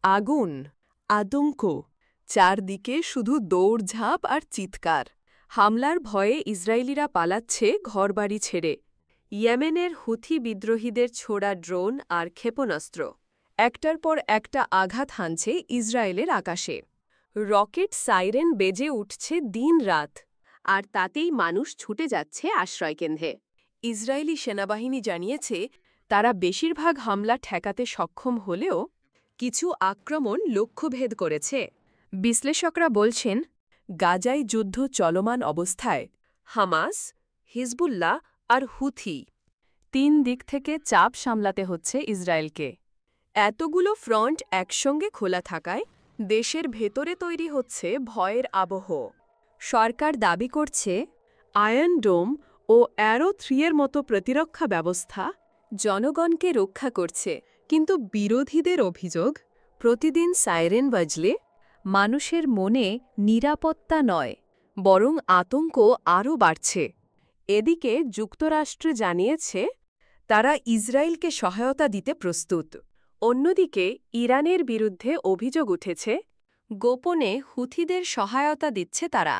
আগুন, আতঙ্ক, চারদিকে শুধু দৌড়ঝাঁপ আর চিৎকার। হামলার ভয়ে ইসরায়েলিরা পালাচ্ছে ঘরবাড়ি ছেড়ে। ইয়েমেনের হুথি বিদ্রোহীদের ছোড়া ড্রোন আর ক্ষেপণাস্ত্র একটার পর একটা আঘাত হানছে ইসরায়েলের আকাশে। রকেট সাইরেন বেজে উঠছে দিন-রাত, আর তাতেই মানুষ ছুটে যাচ্ছে আশ্রয়কেন্দ্রে। ইসরায়েলি সেনাবাহিনী জানিয়েছে তারা বেশিরভাগ হামলা ঠেকাতে সক্ষম হলেও কিছু আক্রমণ লক্ষ্যভেদ করেছে। বিশ্লেষকরা বলছেন, গাজায় যুদ্ধ চলমান অবস্থায় হামাস, হিজবুল্লাহ আর হুথি তিন দিক থেকে চাপ সামলাতে হচ্ছে ইসরায়েলকে। এতগুলো ফ্রন্ট একসঙ্গে খোলা থাকায় দেশের ভেতরে তৈরি হচ্ছে ভয়ের আবহ। সরকার দাবি করছে আয়রন ডোম ও অ্যারো 3-এর মতো প্রতিরক্ষা ব্যবস্থা জনগণকে রক্ষা করছে, কিন্তু বিরোধীদের অভিযোগ প্রতিদিন সাইরেন বাজলে মানুষের মনে নিরাপত্তা নয়, বরং আতঙ্ক আরও বাড়ছে। এদিকে যুক্তরাষ্ট্র জানিয়েছে তারা ইসরায়েলকে সহায়তা দিতে প্রস্তুত। অন্যদিকে ইরানের বিরুদ্ধে অভিযোগ উঠেছে গোপনে হুথিদের সহায়তা দিচ্ছে তারা।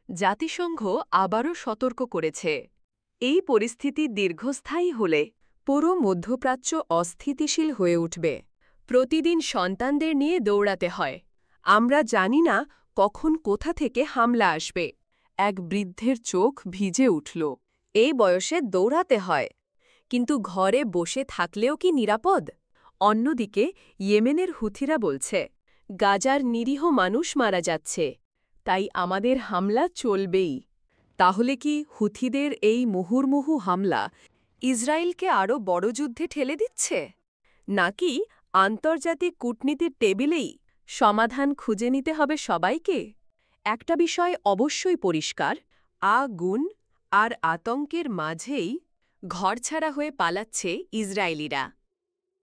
জাতিসংঘ আবারও সতর্ক করেছে, এই পরিস্থিতি দীর্ঘস্থায়ী হলে পুরো মধ্যপ্রাচ্য অস্থিতিশীল হয়ে উঠবে। প্রতিদিন সন্তানদের নিয়ে দৌড়াতে হয়। আমরা জানি না কখন কোথা থেকে হামলা আসবে। এক বৃদ্ধের চোখ ভিজে উঠল। এই বয়সে দৌড়াতে হয়, কিন্তু ঘরে বসে থাকলেও কি নিরাপদ? অন্যদিকে ইয়েমেনের হুথিরা বলছে গাজার নিরীহ মানুষ মারা যাচ্ছে, তাই আমাদের হামলা চলবেই। তাহলে কি হুথিদের এই মুহুর্মুহু হামলা ইসরায়েলকে আরও বড় যুদ্ধে ঠেলে দিচ্ছে, নাকি আন্তর্জাতিক কূটনীতির টেবিলেই সমাধান খুঁজে নিতে হবে সবাইকে? একটা বিষয় অবশ্যই পরিষ্কার, আগুন আর আতঙ্কের মাঝেই ঘরছাড়া হয়ে পালাচ্ছে ইসরায়েলিরা।